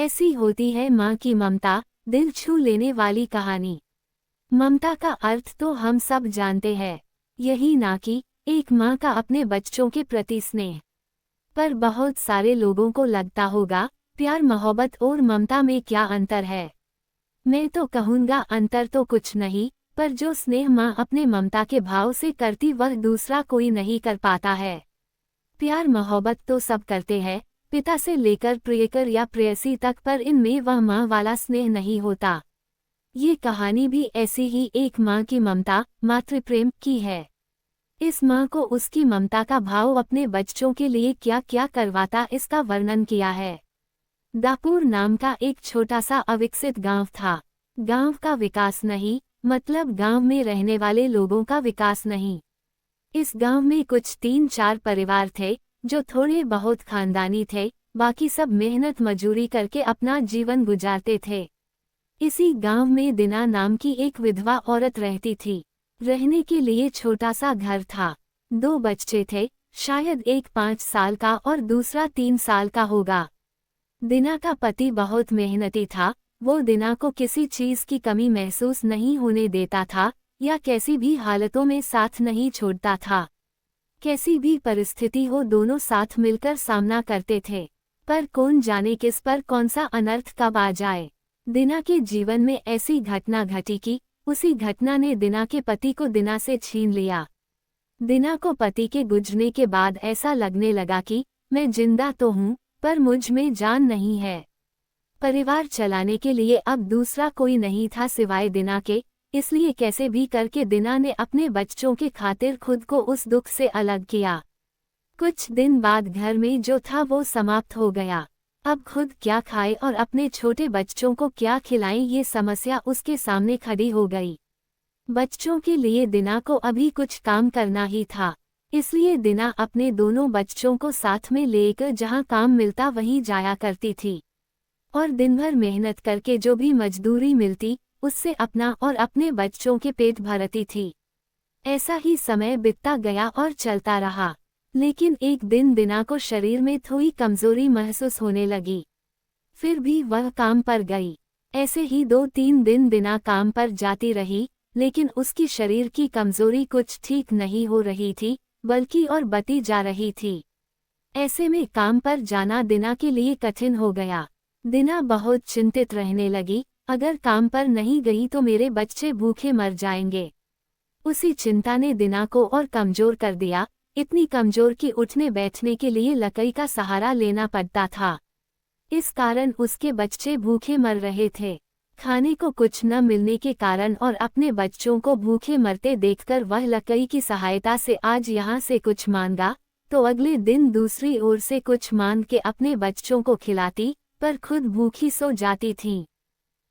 ऐसी होती है माँ की ममता, दिल छू लेने वाली कहानी। ममता का अर्थ तो हम सब जानते हैं, यही ना कि एक माँ का अपने बच्चों के प्रति स्नेह। पर बहुत सारे लोगों को लगता होगा, प्यार मोहब्बत और ममता में क्या अंतर है। मैं तो कहूँगा अंतर तो कुछ नहीं, पर जो स्नेह माँ अपने ममता के भाव से करती वह दूसरा कोई नहीं कर पाता है। प्यार मोहब्बत तो सब करते हैं, पिता से लेकर प्रियकर या प्रेयसी तक, पर इनमें वह माँ वाला स्नेह नहीं होता। ये कहानी भी ऐसी ही एक माँ की ममता, मातृप्रेम की है। इस माँ को उसकी ममता का भाव अपने बच्चों के लिए क्या क्या करवाता, इसका वर्णन किया है। दापुर नाम का एक छोटा सा अविकसित गांव था। गांव का विकास नहीं, मतलब गांव में रहने वाले लोगों का विकास नहीं। इस गांव में कुछ 3-4 परिवार थे जो थोड़े बहुत खानदानी थे, बाकी सब मेहनत मजूरी करके अपना जीवन गुजारते थे। इसी गांव में दिना नाम की एक विधवा औरत रहती थी। रहने के लिए छोटा सा घर था। 2 बच्चे थे, शायद एक 5 साल का और दूसरा 3 साल का होगा। दिना का पति बहुत मेहनती था, वो दिना को किसी चीज की कमी महसूस नहीं होने देता था या कैसी भी हालतों में साथ नहीं छोड़ता था। कैसी भी परिस्थिति हो, दोनों साथ मिलकर सामना करते थे। पर कौन जाने किस पर कौन सा अनर्थ कब आ जाए। दिना के जीवन में ऐसी घटना घटी कि उसी घटना ने दिना के पति को दिना से छीन लिया। दिना को पति के गुजरने के बाद ऐसा लगने लगा कि मैं जिंदा तो हूँ, पर मुझ में जान नहीं है। परिवार चलाने के लिए अब दूसरा कोई नहीं था सिवाय दिना के, इसलिए कैसे भी करके दिना ने अपने बच्चों के खातिर खुद को उस दुख से अलग किया। कुछ दिन बाद घर में जो था वो समाप्त हो गया। अब खुद क्या खाए और अपने छोटे बच्चों को क्या खिलाएं, ये समस्या उसके सामने खड़ी हो गई। बच्चों के लिए दिना को अभी कुछ काम करना ही था, इसलिए दिना अपने दोनों बच्चों को साथ में लेकर जहां काम मिलता वहीं जाया करती थी और दिन भर मेहनत करके जो भी मजदूरी मिलती उससे अपना और अपने बच्चों के पेट भरती थी। ऐसा ही समय बीतता गया और चलता रहा, लेकिन एक दिन दिना को शरीर में थोड़ी कमजोरी महसूस होने लगी। फिर भी वह काम पर गई। ऐसे ही 2-3 दिन दिना काम पर जाती रही, लेकिन उसकी शरीर की कमजोरी कुछ ठीक नहीं हो रही थी, बल्कि और बढ़ती जा रही थी। ऐसे में काम पर जाना दिना के लिए कठिन हो गया। दिना बहुत चिंतित रहने लगी, अगर काम पर नहीं गई तो मेरे बच्चे भूखे मर जाएंगे। उसी चिंता ने दिना को और कमजोर कर दिया, इतनी कमजोर कि उठने बैठने के लिए लकड़ी का सहारा लेना पड़ता था। इस कारण उसके बच्चे भूखे मर रहे थे। खाने को कुछ न मिलने के कारण और अपने बच्चों को भूखे मरते देखकर वह लकड़ी की सहायता से आज यहाँ से कुछ मांगा तो अगले दिन दूसरी ओर से कुछ मांग के अपने बच्चों को खिलाती, पर खुद भूखी सो जाती थी।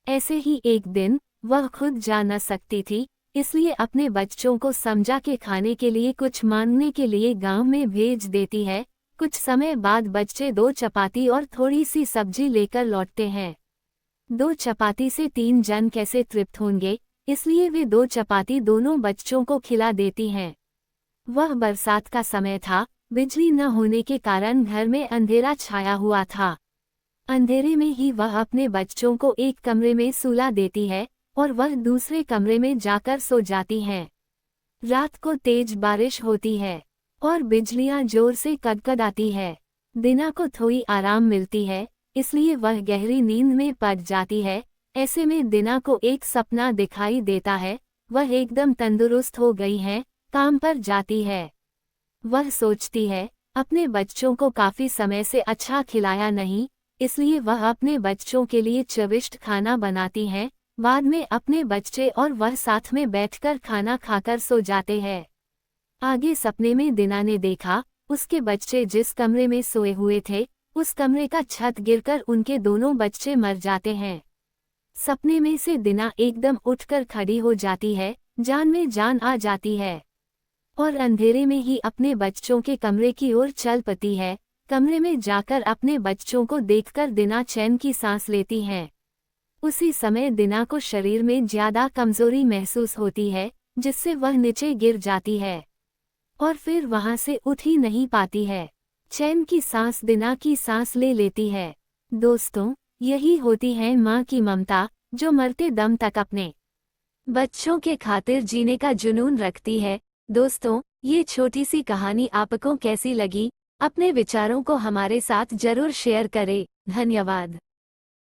ऐसे ही एक दिन वह खुद जा न सकती थी, इसलिए अपने बच्चों को समझा के खाने के लिए कुछ मांगने के लिए गांव में भेज देती है। कुछ समय बाद बच्चे 2 चपाती और थोड़ी सी सब्जी लेकर लौटते हैं। 2 चपाती से 3 जन कैसे तृप्त होंगे, इसलिए वे 2 चपाती दोनों बच्चों को खिला देती हैं। वह बरसात का समय था, बिजली न होने के कारण घर में अंधेरा छाया हुआ था। अंधेरे में ही वह अपने बच्चों को एक कमरे में सुला देती है और वह दूसरे कमरे में जाकर सो जाती हैं। रात को तेज बारिश होती है और बिजलियां जोर से कड़कड़ाती है। दिना को थोड़ी आराम मिलती है, इसलिए वह गहरी नींद में पड़ जाती है। ऐसे में दिना को एक सपना दिखाई देता है, वह एकदम तंदुरुस्त हो गई है, काम पर जाती है। वह सोचती है, अपने बच्चों को काफी समय से अच्छा खिलाया नहीं, इसलिए वह अपने बच्चों के लिए चविष्ट खाना बनाती हैं। बाद में अपने बच्चे और वह साथ में बैठकर खाना खाकर सो जाते हैं। आगे सपने में दिना ने देखा, उसके बच्चे जिस कमरे में सोए हुए थे उस कमरे का छत गिरकर उनके दोनों बच्चे मर जाते हैं। सपने में से दिना एकदम उठकर खड़ी हो जाती है, जान में जान आ जाती है और अंधेरे में ही अपने बच्चों के कमरे की ओर चल पड़ती है। कमरे में जाकर अपने बच्चों को देखकर दिना चैन की सांस लेती हैं। उसी समय दिना को शरीर में ज्यादा कमजोरी महसूस होती है, जिससे वह नीचे गिर जाती है और फिर वहां से उठ ही नहीं पाती है। चैन की सांस दिना की सांस ले लेती है। दोस्तों, यही होती है माँ की ममता, जो मरते दम तक अपने बच्चों के खातिर जीने का जुनून रखती है। दोस्तों, ये छोटी सी कहानी आपको कैसी लगी? अपने विचारों को हमारे साथ जरूर शेयर करें। धन्यवाद।